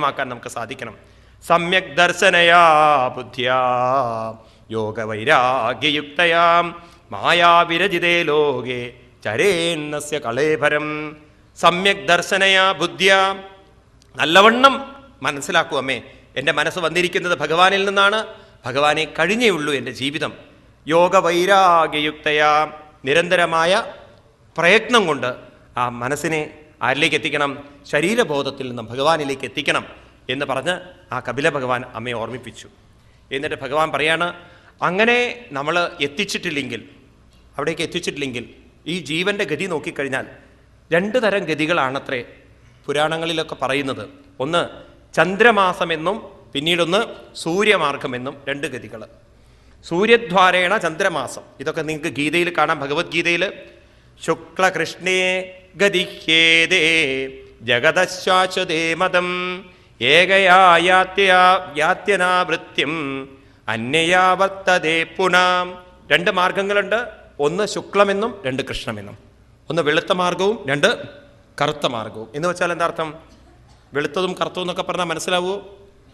ാക്കാൻ നമുക്ക് സാധിക്കണം. സമ്യക് ദർശനയാ ബുദ്ധ്യാ യോഗവൈരാഗ്യയുക്തയാം മായാവിരജിതേ ലോകേ ചരേന്നസ്യ കളേഭരം. സമ്യക് ദർശനയാ ബുദ്ധ്യാ, നല്ലവണ്ണം മനസ്സിലാക്കൂ അമ്മേ, എൻ്റെ മനസ്സ് വന്നിരിക്കുന്നത് ഭഗവാനിൽ നിന്നാണ്, ഭഗവാനെ കഴിഞ്ഞേ ഉള്ളൂ എൻ്റെ ജീവിതം. യോഗവൈരാഗ്യയുക്തയാ, നിരന്തരമായ പ്രയത്നം കൊണ്ട് ആ മനസ്സിനെ ആരിലേക്ക് എത്തിക്കണം? ശരീരബോധത്തിൽ നിന്നും ഭഗവാനിലേക്ക് എത്തിക്കണം എന്ന് പറഞ്ഞ് ആ കപില ഭഗവാൻ അമ്മയെ ഓർമ്മിപ്പിച്ചു. എന്നിട്ട് ഭഗവാൻ പറയാണ്, അങ്ങനെ നമ്മൾ എത്തിച്ചിട്ടില്ലെങ്കിൽ, അവിടേക്ക് എത്തിച്ചിട്ടില്ലെങ്കിൽ ഈ ജീവൻ്റെ ഗതി നോക്കിക്കഴിഞ്ഞാൽ 2 തരം ഗതികളാണത്രേ പുരാണങ്ങളിലൊക്കെ പറയുന്നത്. ഒന്ന് ചന്ദ്രമാസമെന്നും പിന്നീടൊന്ന് സൂര്യമാർഗമെന്നും 2 ഗതികൾ. സൂര്യദ്വാരേണ ചന്ദ്രമാസം, ഇതൊക്കെ നിങ്ങൾക്ക് ഗീതയിൽ കാണാം. ഭഗവത്ഗീതയിൽ ശുക്ലകൃഷ്ണേ ഗതിഹ്യേതേ ജഗതശാശ്വതേ മതം ഏകയായാത്യനാവൃത്യം അന്യയാ വർത്തതേ പുനാം. 2 മാർഗങ്ങളുണ്ട്. ഒന്ന് ശുക്ലമെന്നും 2 കൃഷ്ണമെന്നും. ഒന്ന് വെളുത്ത മാർഗവും 2 കറുത്ത മാർഗവും. എന്ന് വെച്ചാൽ എന്താ അർത്ഥം? വെളുത്തതും കറുത്തതും എന്നൊക്കെ പറഞ്ഞാൽ മനസ്സിലാവുമോ?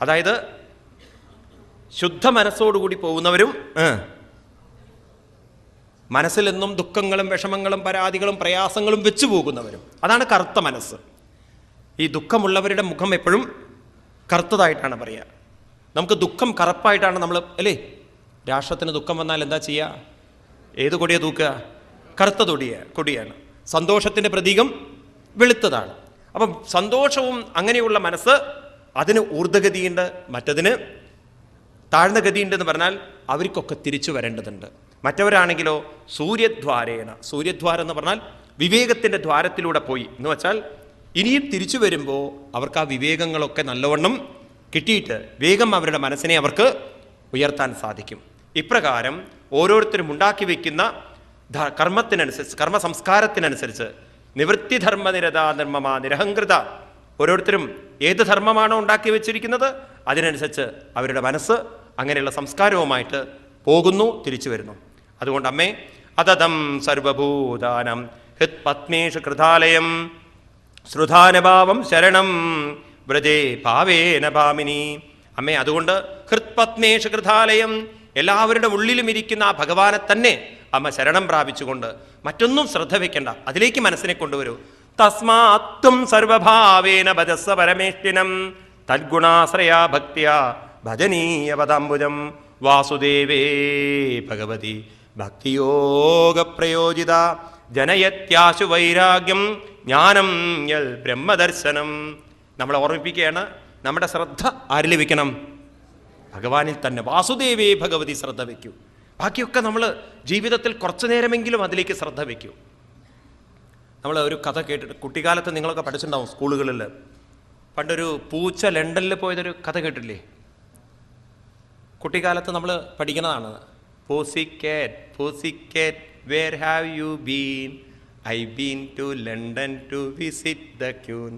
അതായത് ശുദ്ധ മനസ്സോടുകൂടി പോകുന്നവരും മനസ്സിലെന്നും ദുഃഖങ്ങളും വിഷമങ്ങളും പരാതികളും പ്രയാസങ്ങളും വെച്ചു പോകുന്നവരും, അതാണ് കറുത്ത മനസ്സ്. ഈ ദുഃഖമുള്ളവരുടെ മുഖം എപ്പോഴും കറുത്തതായിട്ടാണ് പറയുക. നമുക്ക് ദുഃഖം കറുപ്പായിട്ടാണ് നമ്മൾ അല്ലേ? രാഷ്ട്രത്തിന് ദുഃഖം വന്നാൽ എന്താ ചെയ്യുക? ഏത് കൊടിയാണ് തൂക്കുക? കറുത്ത കൊടിയാണ്. സന്തോഷത്തിൻ്റെ പ്രതീകം വെളുത്തതാണ്. അപ്പം സന്തോഷവും അങ്ങനെയുള്ള മനസ്സ്, അതിന് ഊർധ്വഗതിയുണ്ട്, മറ്റതിന് താഴ്ന്ന ഗതിയുണ്ടെന്ന് പറഞ്ഞാൽ അവർക്കൊക്കെ തിരിച്ചു വരേണ്ടതുണ്ട്. മറ്റവരാണെങ്കിലോ സൂര്യദ്വാരേണ, സൂര്യദ്വാരം എന്ന് പറഞ്ഞാൽ വിവേകത്തിൻ്റെ ദ്വാരത്തിലൂടെ പോയി എന്ന് വെച്ചാൽ ഇനിയും തിരിച്ചു വരുമ്പോൾ അവർക്ക് ആ വിവേകങ്ങളൊക്കെ നല്ലവണ്ണം കിട്ടിയിട്ട് വേഗം അവരുടെ മനസ്സിനെ അവർക്ക് ഉയർത്താൻ സാധിക്കും. ഇപ്രകാരം ഓരോരുത്തരും ഉണ്ടാക്കി വയ്ക്കുന്ന കർമ്മത്തിനനുസരിച്ച്, കർമ്മ സംസ്കാരത്തിനനുസരിച്ച് നിവൃത്തിധർമ്മനിരതാ നിർമ്മമാ നിരഹങ്കൃത, ഓരോരുത്തരും ഏത് ധർമ്മമാണോ ഉണ്ടാക്കി വെച്ചിരിക്കുന്നത് അതിനനുസരിച്ച് അവരുടെ മനസ്സ് അങ്ങനെയുള്ള സംസ്കാരവുമായിട്ട് പോകുന്നു, തിരിച്ചു വരുന്നു. അതുകൊണ്ട് അമ്മേ, അതതം സർവഭൂതാനം ഹൃത് പത്മേഷു കൃതാലയം ശ്രുധാനഭാവം ശരണം വ്രജേ ഭാവേന ഭാമിനി. അമ്മേ, അതുകൊണ്ട് ഹൃത് പത്മേഷു കൃതാലയം, എല്ലാവരുടെ ഉള്ളിലും ഇരിക്കുന്ന ആ ഭഗവാനെ തന്നെ അമ്മ ശരണം പ്രാപിച്ചുകൊണ്ട് മറ്റൊന്നും ശ്രദ്ധ വയ്ക്കണ്ട, അതിലേക്ക് മനസ്സിനെ കൊണ്ടുവരൂ. തസ്മാത്തും സർവഭാവേന ഭജസ്സ പരമേഷ്ഠിനം തദ്ഗുണാശ്രയാ ഭക്തിയാ ഭജനീയ പദാംബുജം വാസുദേവേ ഭഗവതി ഭക്തിയോഗ പ്രയോജിത ജനയത്യാശു വൈരാഗ്യം ജ്ഞാനം യൽ ബ്രഹ്മദർശനം. നമ്മളെ ഓർമ്മിപ്പിക്കുകയാണ്, നമ്മുടെ ശ്രദ്ധ ആരിൽ വയ്ക്കണം? ഭഗവാനിൽ തന്നെ. വാസുദേവേ ഭഗവതി ശ്രദ്ധ വയ്ക്കൂ. ബാക്കിയൊക്കെ നമ്മൾ ജീവിതത്തിൽ കുറച്ചു നേരമെങ്കിലും അതിലേക്ക് ശ്രദ്ധ വയ്ക്കൂ. നമ്മൾ ഒരു കഥ കേട്ടിട്ട്, കുട്ടിക്കാലത്ത് നിങ്ങളൊക്കെ പഠിച്ചിട്ടുണ്ടാവും സ്കൂളുകളിൽ. പണ്ടൊരു പൂച്ച ലണ്ടനിൽ പോയതൊരു കഥ കേട്ടില്ലേ? കുട്ടിക്കാലത്ത് നമ്മൾ പഠിക്കുന്നതാണ്. Pussycat pussycat where have you been? I been to London to visit the queen.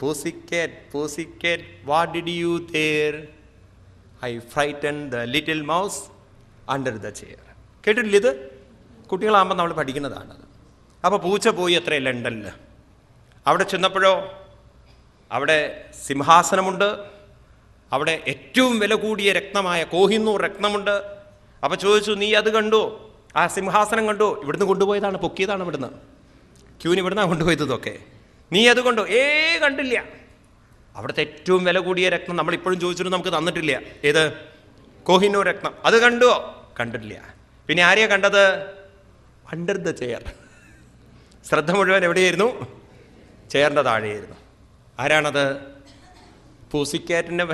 Pussycat pussycat what did you there? I frighten the little mouse under the chair. കേട്ടിട്ടില്ല? ഇത് കുട്ടികളാകുമ്പോൾ നമ്മൾ പഠിക്കുന്നതാണത്. അപ്പോൾ പൂച്ച പോയി അത്രേ ലണ്ടനിൽ. അവിടെ ചെന്നപ്പോഴോ അവിടെ സിംഹാസനമുണ്ട്, അവിടെ ഏറ്റവും വില കൂടിയ രത്നമായ കോഹിന്നൂർ രത്നമുണ്ട്. അപ്പോൾ ചോദിച്ചു, നീ അത് കണ്ടു? ആ സിംഹാസനം കണ്ടു? ഇവിടുന്ന് കൊണ്ടുപോയതാണ്, പൊക്കിയതാണ് ഇവിടുന്ന്, ക്യൂന് ഇവിടുന്നാണ് കൊണ്ടുപോയത് ഇതൊക്കെ. നീ അത് കണ്ടു? കണ്ടില്ല. അവിടുത്തെ ഏറ്റവും വില കൂടിയ രത്നം നമ്മളിപ്പോഴും ചോദിച്ചിട്ട് നമുക്ക് തന്നിട്ടില്ല. ഏത്? കോഹിന്നൂർ രത്നം. അത് കണ്ടുവോ? കണ്ടിട്ടില്ല. പിന്നെ ആരെയാ കണ്ടത്? Under the chair. ശ്രദ്ധ മുഴുവൻ എവിടെയായിരുന്നു? ചെയറിൻ്റെ താഴെയായിരുന്നു. ആരാണത്? പൂസിക്കാറ്റിൻ്റെ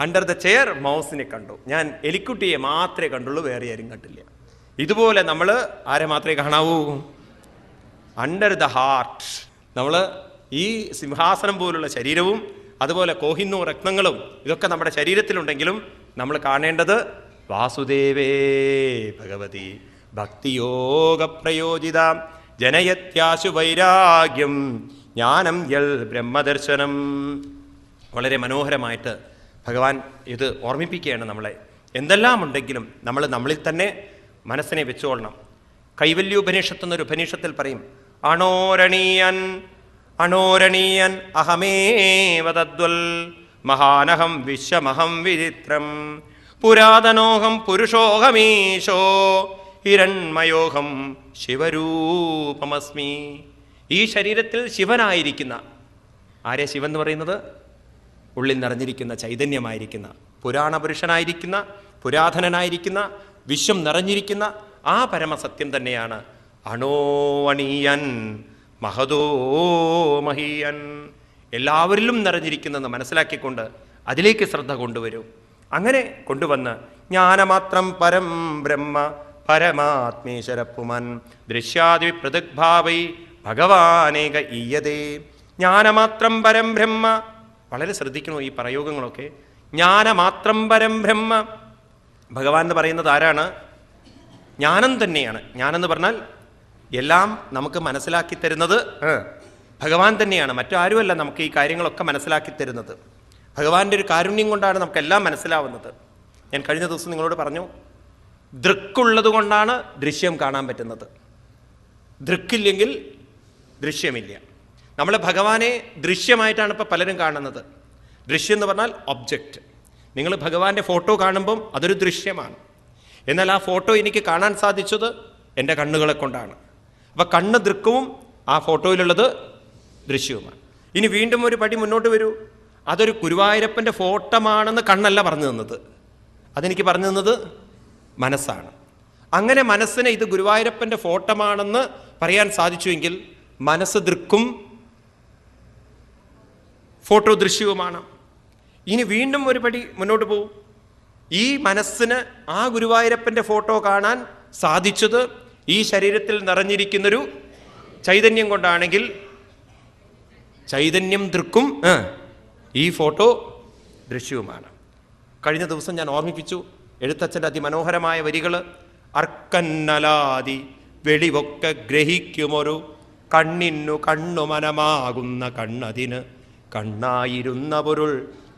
അണ്ടർ ദ ചെയർ മൗസിനെ കണ്ടു. ഞാൻ എലിക്കുട്ടിയെ മാത്രമേ കണ്ടുള്ളൂ, വേറെ ആരും കണ്ടില്ല. ഇതുപോലെ നമ്മൾ ആരെ മാത്രമേ കാണാവൂ? Under the heart. നമ്മൾ ഈ സിംഹാസനം പോലുള്ള ശരീരവും അതുപോലെ കോഹിന്നൂർ രത്നങ്ങളും ഇതൊക്കെ നമ്മുടെ ശരീരത്തിലുണ്ടെങ്കിലും നമ്മൾ കാണേണ്ടത് വാസുദേവേ ഭഗവതി ഭക്തിയോഗ പ്രയോജിത ജനയത്യാശു വൈരാഗ്യം ജ്ഞാനം യൽ ബ്രഹ്മദർശനം. വളരെ മനോഹരമായിട്ട് ഭഗവാൻ ഇത് ഓർമ്മിപ്പിക്കുകയാണ് നമ്മളെ. എന്തെല്ലാം ഉണ്ടെങ്കിലും നമ്മൾ നമ്മളിൽ തന്നെ മനസ്സിനെ വെച്ചുകൊള്ളണം. കൈവല്യോപനിഷത്ത് എന്നൊരു ഉപനിഷത്തിൽ പറയും, അണോരണീയൻ അണോരണീയൻ അഹമേവ തദ്വൽ മഹാനഹം വിശ്വമഹം വിചിത്രം പുരാതനോഹം പുരുഷോഹമീശോ ഹിരൺമയോഹം ശിവരൂപമസ്മി. ഈ ശരീരത്തിൽ ശിവനായിരിക്കുന്ന, ആരെ ശിവൻ എന്ന് പറയുന്നത്? ഉള്ളിൽ നിറഞ്ഞിരിക്കുന്ന ചൈതന്യമായിരിക്കുന്ന, പുരാണപുരുഷനായിരിക്കുന്ന, പുരാതനനായിരിക്കുന്ന, വിശ്വം നിറഞ്ഞിരിക്കുന്ന ആ പരമസത്യം തന്നെയാണ് അണോവണീയൻ മഹതോ മഹീയൻ. എല്ലാവരിലും നിറഞ്ഞിരിക്കുന്നെന്ന് മനസ്സിലാക്കിക്കൊണ്ട് അതിലേക്ക് ശ്രദ്ധ കൊണ്ടുവരൂ. അങ്ങനെ കൊണ്ടുവന്ന് ജ്ഞാനമാത്രം പരം ബ്രഹ്മ പരമാത്മീശ്വരപ്പുമൻ ദൃശ്യാദി പൃഥഗ്ഭാവൈ ഭഗവാനേക ഈയതേ. ജ്ഞാനമാത്രം പരം ബ്രഹ്മ, വളരെ ശ്രദ്ധിക്കണോ ഈ പ്രയോഗങ്ങളൊക്കെ. ജ്ഞാനമാത്രം പരം ബ്രഹ്മ, ഭഗവാൻ എന്ന് പറയുന്നത് ആരാണ്? ജ്ഞാനം തന്നെയാണ്. ജ്ഞാനെന്ന് പറഞ്ഞാൽ എല്ലാം നമുക്ക് മനസ്സിലാക്കി തരുന്നത് ഭഗവാൻ തന്നെയാണ്, മറ്റാരുമല്ല നമുക്ക് ഈ കാര്യങ്ങളൊക്കെ മനസ്സിലാക്കി തരുന്നത്. ഭഗവാന്റെ ഒരു കാരുണ്യം കൊണ്ടാണ് നമുക്കെല്ലാം മനസ്സിലാവുന്നത്. ഞാൻ കഴിഞ്ഞ ദിവസം നിങ്ങളോട് പറഞ്ഞു, ദൃക്കുള്ളത് കൊണ്ടാണ് ദൃശ്യം കാണാൻ പറ്റുന്നത്. ദൃക്കില്ലെങ്കിൽ ദൃശ്യമില്ല. നമ്മൾ ഭഗവാനെ ദൃശ്യമായിട്ടാണ് ഇപ്പോൾ പലരും കാണുന്നത്. ദൃശ്യം എന്ന് പറഞ്ഞാൽ ഒബ്ജക്റ്റ്. നിങ്ങൾ ഭഗവാന്റെ ഫോട്ടോ കാണുമ്പം അതൊരു ദൃശ്യമാണ്. എന്നാൽ ആ ഫോട്ടോ എനിക്ക് കാണാൻ സാധിച്ചത് എൻ്റെ കണ്ണുകളെ കൊണ്ടാണ്. അപ്പം കണ്ണ് ദൃക്കവും ആ ഫോട്ടോയിലുള്ളത് ദൃശ്യവുമാണ്. ഇനി വീണ്ടും ഒരു പടി മുന്നോട്ട് വരൂ. അതൊരു ഗുരുവായൂരപ്പൻ്റെ ഫോട്ടമാണെന്ന് കണ്ണല്ല പറഞ്ഞു തന്നത്, അതെനിക്ക് പറഞ്ഞു തന്നത് മനസ്സാണ്. അങ്ങനെ മനസ്സിനെ ഇത് ഗുരുവായൂരപ്പൻ്റെ ഫോട്ടമാണെന്ന് പറയാൻ സാധിച്ചുവെങ്കിൽ മനസ്സ് ദൃക്കും ഫോട്ടോ ദൃശ്യവുമാണ്. ഇനി വീണ്ടും ഒരു പടി മുന്നോട്ട് പോകും. ഈ മനസ്സിന് ആ ഗുരുവായൂരപ്പൻ്റെ ഫോട്ടോ കാണാൻ സാധിച്ചത് ഈ ശരീരത്തിൽ നിറഞ്ഞിരിക്കുന്നൊരു ചൈതന്യം കൊണ്ടാണെങ്കിൽ ചൈതന്യം ദൃക്കും ഈ ഫോട്ടോ ദൃശ്യവുമാണ്. കഴിഞ്ഞ ദിവസം ഞാൻ ഓർമ്മിപ്പിച്ചു എഴുത്തച്ഛൻ്റെ അതിമനോഹരമായ വരികൾ. അർക്കന്നലാതി വെളിവൊക്കെ ഗ്രഹിക്കുമൊരു കണ്ണിനു കണ്ണുമനമാകുന്ന കണ്ണതിന് കണ്ണായിരുന്ന പൊരുൾ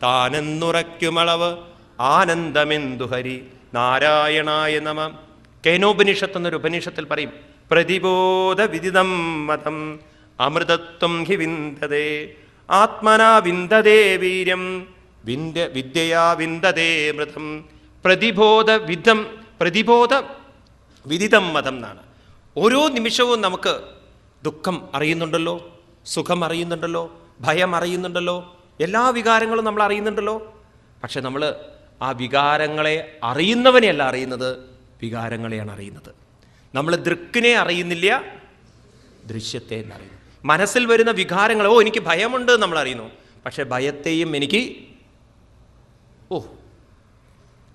താനെന്നുറയ്ക്കുമളവ് ആനന്ദമെന്തു ഹരി നാരായണായ നമ. കേനോപനിഷത്ത് എന്നൊരു ഉപനിഷത്തിൽ പറയും, പ്രതിബോധ വിദിതം മതം അമൃതത്വം ഹി വിന്ദതേ ആത്മനാ വിന്ദതേ വീര്യം വിദ്യയാ വിന്ദതേ മൃതം. പ്രതിബോധ വിദിതം മതം എന്നാണ്. ഓരോ നിമിഷവും നമുക്ക് ദുഃഖം അറിയുന്നുണ്ടല്ലോ, സുഖം അറിയുന്നുണ്ടല്ലോ, ഭയം അറിയുന്നുണ്ടല്ലോ, എല്ലാ വികാരങ്ങളും നമ്മൾ അറിയുന്നുണ്ടല്ലോ. പക്ഷെ നമ്മൾ ആ വികാരങ്ങളെ അറിയുന്നവനെയല്ല അറിയുന്നത്, വികാരങ്ങളെയാണ് അറിയുന്നത്. നമ്മൾ ദൃക്കിനെ അറിയുന്നില്ല, ദൃശ്യത്തെ അറിയുന്നു. മനസ്സിൽ വരുന്ന വികാരങ്ങൾ, ഓ എനിക്ക് ഭയമുണ്ട് നമ്മൾ അറിയുന്നു, പക്ഷെ ഭയത്തെയും എനിക്ക്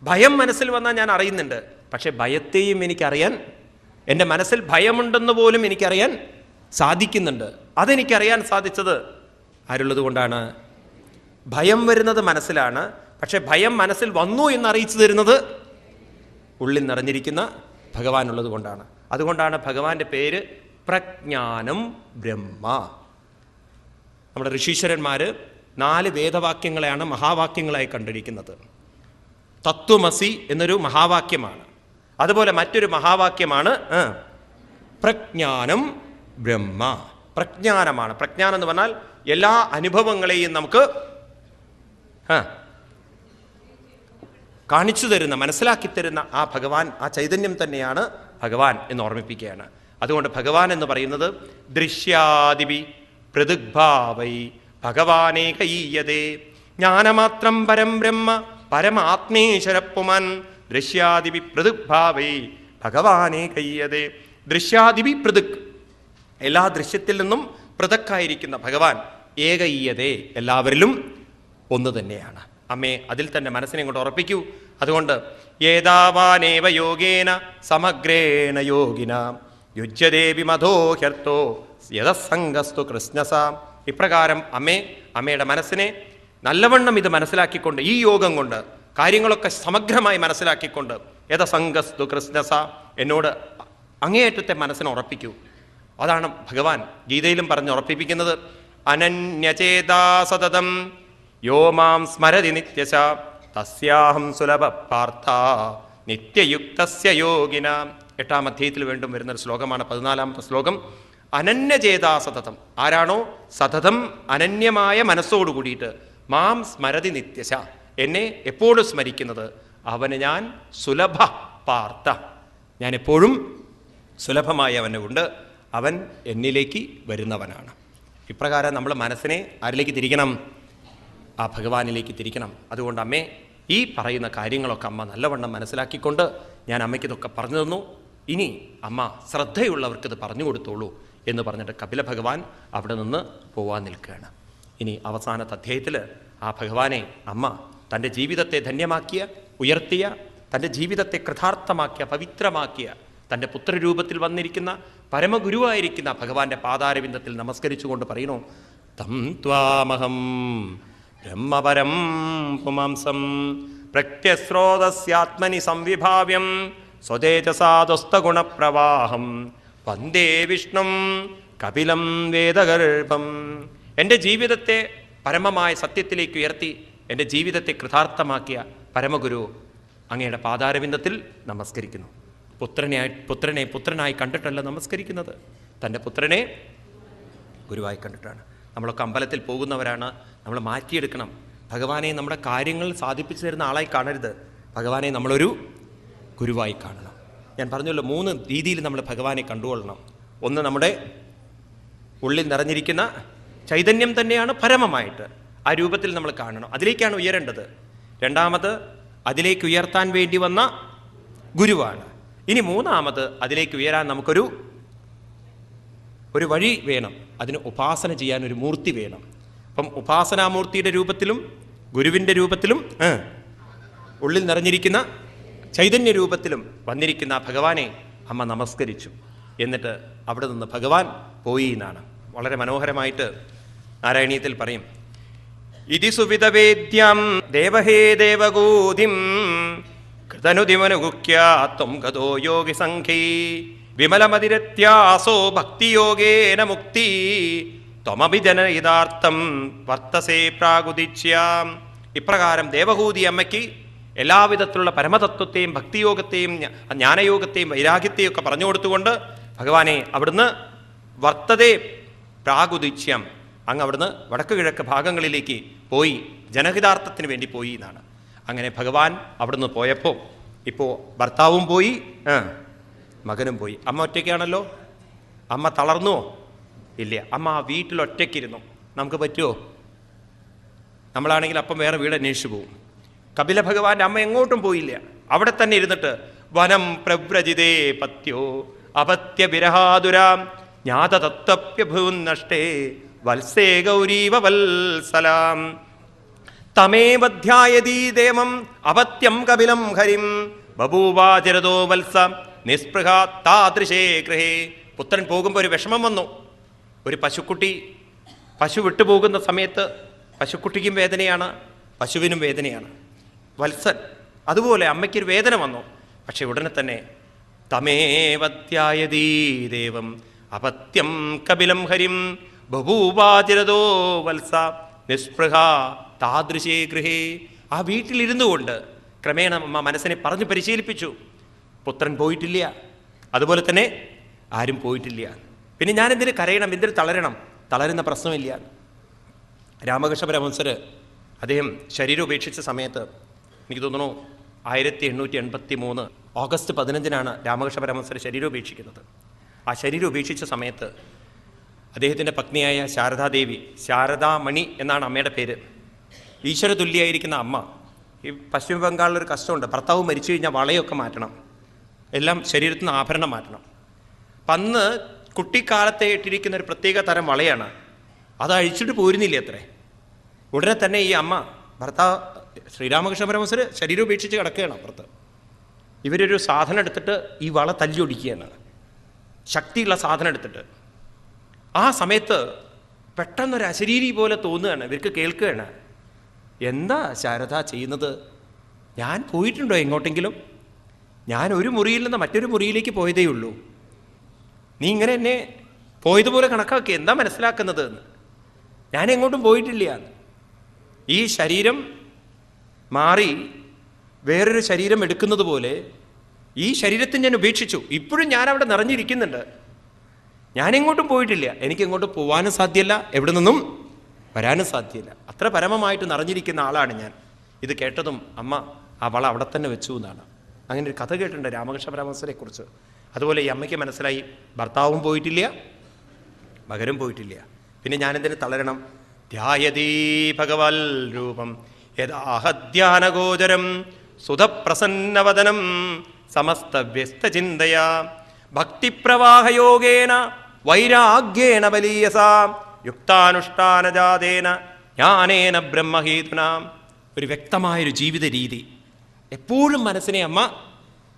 ഭയം മനസ്സിൽ വന്നാൽ ഞാൻ അറിയുന്നുണ്ട്, പക്ഷെ ഭയത്തെയും എനിക്കറിയാൻ, എൻ്റെ മനസ്സിൽ ഭയമുണ്ടെന്ന് പോലും എനിക്കറിയാൻ സാധിക്കുന്നുണ്ട്. അതെനിക്കറിയാൻ സാധിച്ചത് ആരുള്ളത് കൊണ്ടാണ്? ഭയം വരുന്നത് മനസ്സിലാണ്, പക്ഷെ ഭയം മനസ്സിൽ വന്നു എന്നറിയിച്ചു തരുന്നത് ഉള്ളിൽ നിറഞ്ഞിരിക്കുന്ന ഭഗവാനുള്ളത് കൊണ്ടാണ്. അതുകൊണ്ടാണ് ഭഗവാന്റെ പേര് പ്രജ്ഞാനം ബ്രഹ്മ. നമ്മുടെ ഋഷീശ്വരന്മാർ 4 വേദവാക്യങ്ങളെയാണ് മഹാവാക്യങ്ങളായി കണ്ടിരിക്കുന്നത്. തത്വമസി എന്നൊരു മഹാവാക്യമാണ്. അതുപോലെ മറ്റൊരു മഹാവാക്യമാണ് പ്രജ്ഞാനം ബ്രഹ്മ. പ്രജ്ഞാനമാണ്. പ്രജ്ഞാനം എന്ന് പറഞ്ഞാൽ എല്ലാ അനുഭവങ്ങളെയും നമുക്ക് കാണിച്ചു തരുന്ന, മനസ്സിലാക്കി തരുന്ന ആ ഭഗവാൻ, ആ ചൈതന്യം തന്നെയാണ് ഭഗവാൻ എന്ന് ഓർമ്മിപ്പിക്കുകയാണ്. അതുകൊണ്ട് ഭഗവാൻ എന്ന് പറയുന്നത് ദൃശ്യാദിവി പൃഥഗ്ഭാവൈ ഭഗവാനേകൈയതേ ജ്ഞാനമാത്രം പരം ബ്രഹ്മ പരമാത്മേശ്വരപ്പുമൻ ദൃശ്യാദിവി പൃഥഗ്ഭാവൈ ഭഗവാനേകൈയതേ. ദൃശ്യാദിവി പൃഥക്, എല്ലാ ദൃശ്യത്തിൽ നിന്നും പൃഥക്കായിരിക്കുന്ന ഭഗവാൻ ഏകൈയതേ, എല്ലാവരിലും ഒന്ന് തന്നെയാണ്. അമ്മേ, അതിൽ തന്നെ മനസ്സിനെ കൊണ്ട് ഉറപ്പിക്കൂ. അതുകൊണ്ട് ഏതാവാനേവ യോഗേന സമഗ്രേണ യോഗിന യുജ്യതേ വിമധോ ഹ്യർത്ഥോ യഥസംഗസ്തു കൃഷ്ണസ. ഇപ്രകാരം അമ്മയുടെ മനസ്സിനെ നല്ലവണ്ണം ഇത് മനസ്സിലാക്കിക്കൊണ്ട്, ഈ യോഗം കൊണ്ട് കാര്യങ്ങളൊക്കെ സമഗ്രമായി മനസ്സിലാക്കിക്കൊണ്ട് യഥസംഗസ്തു കൃഷ്ണസ, എന്നോട് അങ്ങേയറ്റത്തെ മനസ്സിനെ ഉറപ്പിക്കൂ. അതാണ് ഭഗവാൻ ഗീതയിലും പറഞ്ഞ് ഉറപ്പിപ്പിക്കുന്നത്. അനന്യചേതാ സതതം യോ മാം സ്മരതി നിത്യശ തസ്യാഹം സുലഭ പാർത്ഥ നിത്യയുക്തസ്യ യോഗിന. 8-ാം അധ്യായത്തിൽ വീണ്ടും വരുന്നൊരു ശ്ലോകമാണ് 14-ാമത്തെ ശ്ലോകം. അനന്യചേതാ സതതം. ആരാണോ സതതം അനന്യമായ മനസ്സോടു കൂടിയിട്ട് മാം സ്മരതി നിത്യശ, എന്നെ എപ്പോഴും സ്മരിക്കുന്നത്, അവന് ഞാൻ സുലഭ പാർത്ഥ, ഞാൻ എപ്പോഴും സുലഭമായി അവനെ കൊണ്ട് അവൻ എന്നിലേക്ക് വരുന്നവനാണ്. ഇപ്രകാരം നമ്മൾ മനസ്സിനെ ആരിലേക്ക് തിരിക്കണം? ആ ഭഗവാനിലേക്ക് തിരിക്കണം. അതുകൊണ്ട് അമ്മേ, ഈ പറയുന്ന കാര്യങ്ങളൊക്കെ അമ്മ നല്ലവണ്ണം മനസ്സിലാക്കിക്കൊണ്ട് ഞാൻ അമ്മയ്ക്ക് ഇതൊക്കെ പറഞ്ഞു തന്നു. ഇനി അമ്മ ശ്രദ്ധയുള്ളവർക്കിത് പറഞ്ഞു കൊടുത്തോളൂ എന്ന് പറഞ്ഞിട്ട് കപില ഭഗവാൻ അവിടെ നിന്ന് പോവാൻ നിൽക്കുകയാണ്. ഇനി അവസാനത്തെ അധ്യായത്തിൽ ആ ഭഗവാനെ അമ്മ തൻ്റെ ജീവിതത്തെ ധന്യമാക്കിയ, ഉയർത്തിയ, തൻ്റെ ജീവിതത്തെ കൃതാർത്ഥമാക്കിയ, പവിത്രമാക്കിയ, തൻ്റെ പുത്രരൂപത്തിൽ വന്നിരിക്കുന്ന പരമഗുരുവായിരിക്കുന്ന ഭഗവാന്റെ പാതാരവിന്ദത്തിൽ നമസ്കരിച്ചുകൊണ്ട് പറയുന്നു, തം ത്വാമഹം ബ്രഹ്മപരം പുമാംസം പ്രത്യസ്രോതസ്യാത്മനി സംവിഭാവ്യം സ്വതേജസാദുസ്തഗുണപ്രവാഹം വന്ദേ വിഷ്ണും കപിലം വേദഗർഭം. എൻ്റെ ജീവിതത്തെ പരമമായ സത്യത്തിലേക്ക് ഉയർത്തി എൻ്റെ ജീവിതത്തെ കൃതാർത്ഥമാക്കിയ പരമഗുരു അങ്ങയുടെ പാതാരവിന്ദത്തിൽ നമസ്കരിക്കുന്നു. പുത്രനെ പുത്രനായി കണ്ടിട്ടല്ല നമസ്കരിക്കുന്നത്, തൻ്റെ പുത്രനെ ഗുരുവായി കണ്ടിട്ടാണ്. നമ്മളൊക്കെ അമ്പലത്തിൽ പോകുന്നവരാണ്, നമ്മൾ മാറ്റിയെടുക്കണം. ഭഗവാനെ നമ്മുടെ കാര്യങ്ങൾ സാധിപ്പിച്ചു തരുന്ന ആളായി കാണരുത്, ഭഗവാനെ നമ്മളൊരു ഗുരുവായി കാണണം. ഞാൻ പറഞ്ഞല്ലോ, 3 രീതിയിൽ നമ്മൾ ഭഗവാനെ കണ്ടുകൊള്ളണം. ഒന്ന്, നമ്മുടെ ഉള്ളിൽ നിറഞ്ഞിരിക്കുന്ന ചൈതന്യം തന്നെയാണ് പരമമായിട്ട്, ആ രൂപത്തിൽ നമ്മൾ കാണണം, അതിലേക്കാണ് ഉയരേണ്ടത്. രണ്ടാമത്, അതിലേക്ക് ഉയർത്താൻ വേണ്ടി വന്ന ഗുരുവാണ്. ഇനി മൂന്നാമത്, അതിലേക്ക് ഉയരാൻ നമുക്കൊരു വഴി വേണം, അതിന് ഉപാസന ചെയ്യാൻ ഒരു മൂർത്തി വേണം. അപ്പം ഉപാസനാമൂർത്തിയുടെ രൂപത്തിലും ഗുരുവിൻ്റെ രൂപത്തിലും ഉള്ളിൽ നിറഞ്ഞിരിക്കുന്ന ചൈതന്യ രൂപത്തിലും വന്നിരിക്കുന്ന ഭഗവാനെ അമ്മ നമസ്കരിച്ചു. എന്നിട്ട് അവിടെ നിന്ന് ഭഗവാൻ പോയി എന്നാണ് വളരെ മനോഹരമായിട്ട് നാരായണീയത്തിൽ പറയും. ഇതി സുവിധവേദ്യം ദേവഹേ ദേവഗൂതിം കൃതനുദിമനുഗുഖ്യാത്വം ഗതോ യോഗി സംഖ്യൈ വിമലമതിരത്യാസോ ഭക്തിയോഗേന മുക്തി ത്വമഭി ജനയിതാർത്ഥം വർത്തസേ പ്രാഗുദിച്യാം. ഇപ്രകാരം ദേവഹൂതി അമ്മയ്ക്ക് എല്ലാവിധത്തിലുള്ള പരമതത്വത്തെയും ഭക്തിയോഗത്തെയും ജ്ഞാനയോഗത്തെയും വൈരാഗ്യത്തെയും ഒക്കെ പറഞ്ഞു കൊടുത്തുകൊണ്ട് ഭഗവാനെ അവിടുന്ന് വർത്തതേ പ്രാഗുദിച്യം, അങ്ങ് അവിടുന്ന് വടക്ക് കിഴക്ക് ഭാഗങ്ങളിലേക്ക് പോയി, ജനഹിതാർത്ഥത്തിന് വേണ്ടി പോയി എന്നാണ്. അങ്ങനെ ഭഗവാൻ അവിടുന്ന് പോയപ്പോൾ ഇപ്പോൾ ഭർത്താവും പോയി, മകനും പോയി. അമ്മ ഒറ്റയ്ക്കാണല്ലോ. അമ്മ തളർന്നുവോ? ഇല്ല. അമ്മ ആ വീട്ടിൽ ഒറ്റയ്ക്കിരുന്നു. നമുക്ക് പറ്റുമോ? നമ്മളാണെങ്കിൽ അപ്പം വേറെ വീട് അന്വേഷിച്ചു പോകും. കപില ഭഗവാന്റെ അമ്മ എങ്ങോട്ടും പോയില്ല, അവിടെ തന്നെ ഇരുന്നിട്ട് വനം പ്രവ്രജിതേ പത്യോ അപത്യ വിരഹാതുരാം ജ്ഞാതതത്വപ്യഭൂൻ നഷ്ടേ വത്സേ ഗൗരീവ വത്സലാം തമേവധ്യായതീ ദേവം അപത്യം കപിലം ഹരിം ബഭൂവാചരതോ വത്സ നിസ്പൃഹ താദൃശേ ഗൃഹേ. പുത്രൻ പോകുമ്പോൾ ഒരു വിഷമം വന്നു. ഒരു പശു വിട്ടുപോകുന്ന സമയത്ത് പശുക്കുട്ടിക്കും വേദനയാണ്, പശുവിനും വേദനയാണ്. വത്സൻ അതുപോലെ അമ്മയ്ക്കൊരു വേദന വന്നു. പക്ഷെ ഉടനെ തന്നെ തമേവധ്യായതീ ദേവം അപത്യം കപിലം ഹരിം ബഭൂവാചരതോ വത്സ നിസ്പൃഹ താദൃശേ ഗൃഹേ. ആ വീട്ടിലിരുന്നു കൊണ്ട് ക്രമേണ അമ്മ മനസ്സിനെ പറഞ്ഞു പരിശീലിപ്പിച്ചു. പുത്രൻ പോയിട്ടില്ല, അതുപോലെ തന്നെ ആരും പോയിട്ടില്ല. പിന്നെ ഞാൻ എന്തിനു കരയണം, എന്തിനു തളരണം? തളരുന്ന പ്രശ്നമില്ല. രാമകൃഷ്ണ പരമഹംസർ അദ്ദേഹം ശരീരം ഉപേക്ഷിച്ച സമയത്ത്, എനിക്ക് തോന്നുന്നു 1883 ഓഗസ്റ്റ് 15 രാമകൃഷ്ണ പരമഹംസർ ശരീരം ഉപേക്ഷിക്കുന്നത്. ആ ശരീരം ഉപേക്ഷിച്ച സമയത്ത് അദ്ദേഹത്തിൻ്റെ പത്നിയായ ശാരദാദേവി, ശാരദാമണി എന്നാണ് അമ്മയുടെ പേര്, ഈശ്വരതുല്യായിരിക്കുന്ന അമ്മ. ഈ പശ്ചിമ ബംഗാളിലൊരു കഷ്ടമുണ്ട്, ഭർത്താവ് മരിച്ചു കഴിഞ്ഞാൽ വളയൊക്കെ മാറ്റണം, എല്ലാം ശരീരത്തിൽ നിന്ന് ആഭരണം മാറ്റണം. അപ്പം അന്ന് കുട്ടിക്കാലത്തെ ഇട്ടിരിക്കുന്ന ഒരു പ്രത്യേക തരം വളയാണ്, അത് അഴിച്ചിട്ട് പോരുന്നില്ല അത്രേ. ഉടനെ തന്നെ ഈ അമ്മ, ഭർത്താവ് ശ്രീരാമകൃഷ്ണ പരമഹംസർ ശരീരം ഉപേക്ഷിച്ച് കിടക്കുകയാണ് അപ്പുറത്ത്. ഇവരൊരു സാധനം എടുത്തിട്ട് ഈ വള തല്ലി ഒടിക്കുകയാണ്, ശക്തിയുള്ള സാധനം എടുത്തിട്ട്. ആ സമയത്ത് പെട്ടെന്നൊരു അശരീരി പോലെ തോന്നുകയാണ്, ഇവർക്ക് കേൾക്കുകയാണ്, എന്താ ശാരദ ചെയ്യുന്നത്? ഞാൻ പോയിട്ടുണ്ടോ എങ്ങോട്ടെങ്കിലും? ഞാൻ ഒരു മുറിയിൽ നിന്ന് മറ്റൊരു മുറിയിലേക്ക് പോയതേ ഉള്ളൂ, നീ ഇങ്ങനെ എന്നെ പോയതുപോലെ കണക്കാക്കി എന്താ മനസ്സിലാക്കുന്നത് എന്ന്? ഞാൻ എങ്ങോട്ടും പോയിട്ടില്ല. ഈ ശരീരം മാറി വേറൊരു ശരീരം എടുക്കുന്നത് പോലെ ഈ ശരീരത്തെ ഞാൻ ഉപേക്ഷിച്ചു, ഇപ്പോഴും ഞാൻ അവിടെ നിറഞ്ഞിരിക്കുന്നുണ്ട്. ഞാനെങ്ങോട്ടും പോയിട്ടില്ല, എനിക്കെങ്ങോട്ടും പോകാനും സാധ്യമല്ല, എവിടെ നിന്നും വരാനും സാധ്യമല്ല. അത്ര പരമമായിട്ട് നിറഞ്ഞിരിക്കുന്ന ആളാണ് ഞാൻ. ഇത് കേട്ടതും അമ്മ ആ വള അവിടെ തന്നെ വെച്ചു എന്നാണ്. അങ്ങനെ ഒരു കഥ കേട്ടിട്ടുണ്ട് രാമകൃഷ്ണ പരമഹംസരെ കുറിച്ച്. അതുപോലെ ഈ അമ്മയ്ക്ക് മനസ്സിലായി, ഭർത്താവും പോയിട്ടില്ല, മകനും പോയിട്ടില്ല, പിന്നെ ഞാനെന്തിന് തളരണം? ധ്യായതീ ഭഗവൽ രൂപം യഥാഹധ്യാനഗോചരം സുധപ്രസന്നവദനം സമസ്തവ്യസ്തചിന്തയാ ഭക്തിപ്രവാഹയോഗേന വൈരാഗ്യേന ബലീയസ യുക്താനുഷ്ഠാനജാതേന ജ്ഞാനേന ബ്രഹ്മഹേതുന. ഒരു വ്യക്തമായൊരു ജീവിത രീതി. എപ്പോഴും മനസ്സിനെ അമ്മ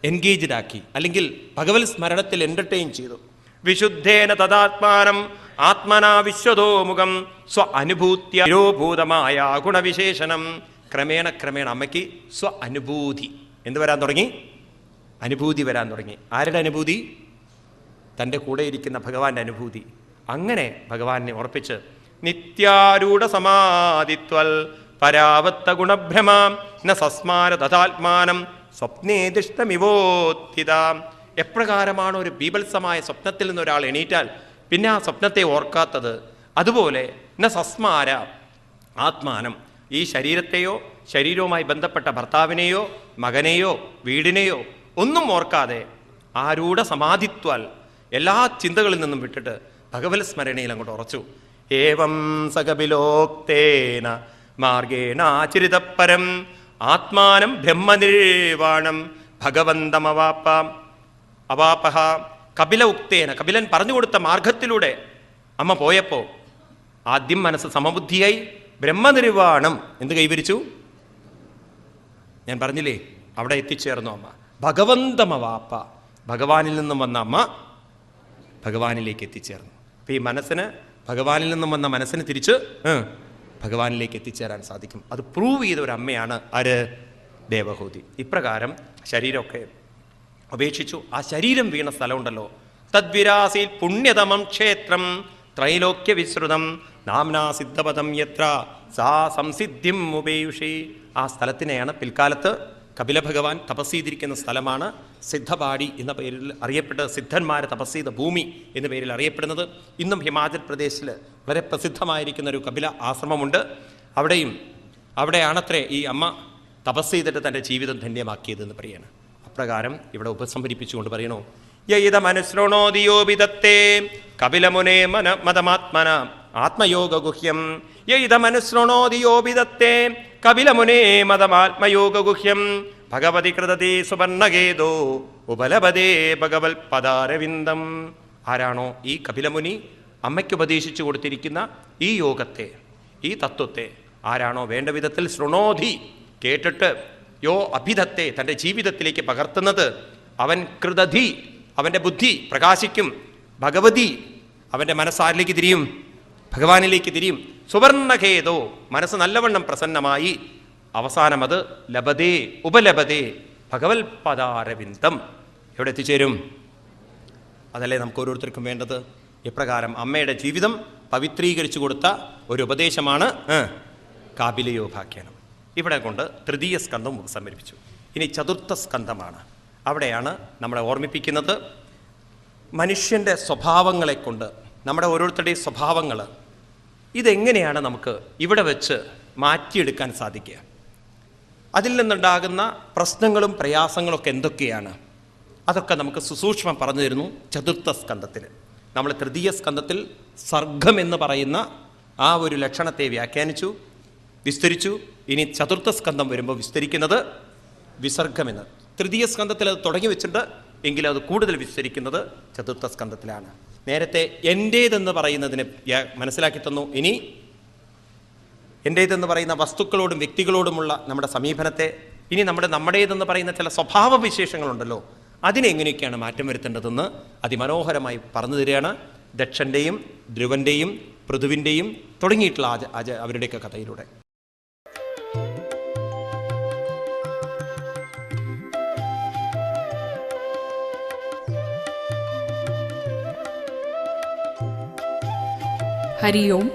എൻഗേജ്ഡ് ആക്കി, അല്ലെങ്കിൽ ഭഗവത് സ്മരണത്തിൽ എൻ്റർടൈൻ ചെയ്തു. വിശുദ്ധേന തദാത്മാനം ആത്മനാ വിശ്വതോമുഖം സ്വ അനുഭൂത്യഭൂതമായ ഗുണവിശേഷണം. ക്രമേണ ക്രമേണ അമ്മയ്ക്ക് സ്വ അനുഭൂതി എന്ത് വരാൻ തുടങ്ങി? അനുഭൂതി വരാൻ തുടങ്ങി. ആരുടെ അനുഭൂതി? തൻ്റെ കൂടെ ഇരിക്കുന്ന ഭഗവാന്റെ അനുഭൂതി. അങ്ങനെ ഭഗവാനെ ഉറപ്പിച്ച് നിത്യാരൂഢ സമാധിത്വൽ പരാവത്ത ഗുണഭ്രമ ന സസ്മാര തഥാത്മാനം സ്വപ്നേദിഷ്ടമിവോത്ഥിത. എപ്രകാരമാണ് ഒരു ബീഭത്സമായ സ്വപ്നത്തിൽ നിന്ന് ഒരാൾ എണീറ്റാൽ പിന്നെ ആ സ്വപ്നത്തെ ഓർക്കാത്തത്, അതുപോലെ ന സസ്മാര ആത്മാനം, ഈ ശരീരത്തെയോ ശരീരവുമായി ബന്ധപ്പെട്ട ഭർത്താവിനെയോ മകനെയോ വീടിനെയോ ഒന്നും ഓർക്കാതെ ആരൂഢ സമാധിത്വാൽ എല്ലാ ചിന്തകളിൽ നിന്നും വിട്ടിട്ട് ഭഗവത് സ്മരണയിൽ അങ്ങോട്ട് ഉറച്ചു. ഏവം സകപിലോക്തേന മാർഗേണാചരിതപരം ആത്മാനം ബ്രഹ്മനിർവാണം ഭഗവന്തമവാപ്പാം അവാപഹ. കപില ഉക്തേന, കപിലൻ പറഞ്ഞു കൊടുത്ത മാർഗത്തിലൂടെ അമ്മ പോയപ്പോൾ ആദ്യം മനസ്സ് സമബുദ്ധിയായി ബ്രഹ്മനിർവാണം എന്ത് കൈവരിച്ചു? ഞാൻ പറഞ്ഞില്ലേ, അവിടെ എത്തിച്ചേർന്നു അമ്മ. ഭഗവന്തമവാപ്പ, ഭഗവാനിൽ നിന്നും വന്ന അമ്മ ഭഗവാനിലേക്ക് എത്തിച്ചേർന്നു. അപ്പം ഈ മനസ്സിന്, ഭഗവാനിൽ നിന്നും വന്ന മനസ്സിന് തിരിച്ച് ഭഗവാനിലേക്ക് എത്തിച്ചേരാൻ സാധിക്കും. അത് പ്രൂവ് ചെയ്ത ഒരു അമ്മയാണ് ആര്? ദേവഹൂതി. ഇപ്രകാരം ശരീരമൊക്കെ ഉപേക്ഷിച്ചു. ആ ശരീരം വീണ സ്ഥലമുണ്ടല്ലോ, തദ്വിരാസീൽ പുണ്യതമം ക്ഷേത്രം ത്രൈലോക്യ വിശ്രുതം നാംനാ സിദ്ധപദം യത്ര സാ സംസിദ്ധിം ഉപേയുഷി. ആ സ്ഥലത്തിനെയാണ് പിൽക്കാലത്ത് കപില ഭഗവാൻ തപസ് ചെയ്തിരിക്കുന്ന സ്ഥലമാണ് സിദ്ധപാടി എന്ന പേരിൽ അറിയപ്പെട്ട, സിദ്ധന്മാരെ തപസ് ചെയ്ത ഭൂമി എന്ന പേരിൽ അറിയപ്പെടുന്നത്. ഇന്നും ഹിമാചൽ പ്രദേശിൽ വളരെ പ്രസിദ്ധമായിരിക്കുന്ന ഒരു കപില ആശ്രമമുണ്ട്. അവിടെയാണത്രേ ഈ അമ്മ തപസ് ചെയ്തിട്ട് തൻ്റെ ജീവിതം ധന്യമാക്കിയതെന്ന് പറയാണ്. അപ്രകാരം ഇവിടെ ഉപസംഹരിപ്പിച്ചുകൊണ്ട് പറയണു, യൈതമനുശ്രണോദിയോപിതത്തെ കപിലമുനേ മതമാത്മന ആത്മയോഗ ഗുഹ്യം. യൈതമനുശ്രണോദിയോപിതത്തെ കപിലമുനേ മതമാത്മയോഗ ഗുഹ്യം ഭഗവതി കൃതതി സുവർണഗേദോ ഉപലപദേ ഭഗവൽ പദാരവിന്ദം. ആരാണോ ഈ കപിലമുനി അമ്മയ്ക്ക് ഉപദേശിച്ചു കൊടുത്തിരിക്കുന്ന ഈ യോഗത്തെ, ഈ തത്വത്തെ ആരാണോ വേണ്ട വിധത്തിൽ ശൃണോധി കേട്ടിട്ട് യോ അഭിധത്തെ തൻ്റെ ജീവിതത്തിലേക്ക് പകർത്തുന്നത്, അവൻ കൃതധി, അവൻ്റെ ബുദ്ധി പ്രകാശിക്കും. ഭഗവതി, അവൻ്റെ മനസ്സാരിലേക്ക് തിരിയും? ഭഗവാനിലേക്ക് തിരിയും. സുവർണഖേദോ, മനസ്സ് നല്ലവണ്ണം പ്രസന്നമായി. അവസാനം അത് ലഭതേ ഉപലഭതേ ഭഗവൽ പദാരവിന്ദം. എവിടെ എത്തിച്ചേരും? അതല്ലേ നമുക്ക് ഓരോരുത്തർക്കും വേണ്ടത്. ഇപ്രകാരം അമ്മയുടെ ജീവിതം പവിത്രീകരിച്ചു കൊടുത്ത ഒരു ഉപദേശമാണ് കാപിലയോപാഖ്യാനം. ഇവിടെ കൊണ്ട് തൃതീയ സ്കന്ധം ഉപസംഹരിപ്പിച്ചു. ഇനി ചതുർത്ഥ സ്കന്ധമാണ്. അവിടെയാണ് നമ്മളെ ഓർമ്മിപ്പിക്കുന്നത് മനുഷ്യൻ്റെ സ്വഭാവങ്ങളെ കൊണ്ട്, നമ്മുടെ ഓരോരുത്തരുടെയും സ്വഭാവങ്ങൾ ഇതെങ്ങനെയാണ് നമുക്ക് ഇവിടെ വെച്ച് മാറ്റിയെടുക്കാൻ സാധിക്കുക, അതിൽ നിന്നുണ്ടാകുന്ന പ്രശ്നങ്ങളും പ്രയാസങ്ങളൊക്കെ എന്തൊക്കെയാണ്, അതൊക്കെ നമുക്ക് സുസൂക്ഷ്മം പറഞ്ഞു തരുന്നു ചതുർത്ഥ സ്കന്ധത്തിൽ. നമ്മൾ തൃതീയ സ്കന്ധത്തിൽ സർഗം എന്ന് പറയുന്ന ആ ഒരു ലക്ഷണത്തെ വ്യാഖ്യാനിച്ചു, വിസ്തരിച്ചു. ഇനി ചതുർത്ഥ സ്കന്ധം വരുമ്പോൾ വിസ്തരിക്കുന്നത് വിസർഗമെന്ന്. തൃതീയ സ്കന്ധത്തിൽ അത് തുടങ്ങി വെച്ചിട്ടുണ്ട്, എങ്കിലും അത് കൂടുതൽ വിസ്തരിക്കുന്നത് ചതുർത്ഥ സ്കന്ധത്തിലാണ്. നേരത്തെ എൻ്റേതെന്ന് പറയുന്നതിന് മനസ്സിലാക്കി തന്നു. ഇനി എൻ്റേതെന്ന് പറയുന്ന വസ്തുക്കളോടും വ്യക്തികളോടുമുള്ള നമ്മുടെ സമീപനത്തെ, ഇനി നമ്മുടേതെന്ന് പറയുന്ന ചില സ്വഭാവ വിശേഷങ്ങളുണ്ടല്ലോ, അതിനെങ്ങനെയൊക്കെയാണ് മാറ്റം വരുത്തേണ്ടതെന്ന് അതിമനോഹരമായി പറഞ്ഞു തരികയാണ്. ദക്ഷൻ്റെയും ധ്രുവൻ്റെയും പൃഥുവിൻ്റെയും തുടങ്ങിയിട്ടുള്ള അവരുടെയൊക്കെ കഥയിലൂടെ. Hari Om.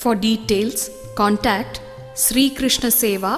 For details, contact Sri Krishna Seva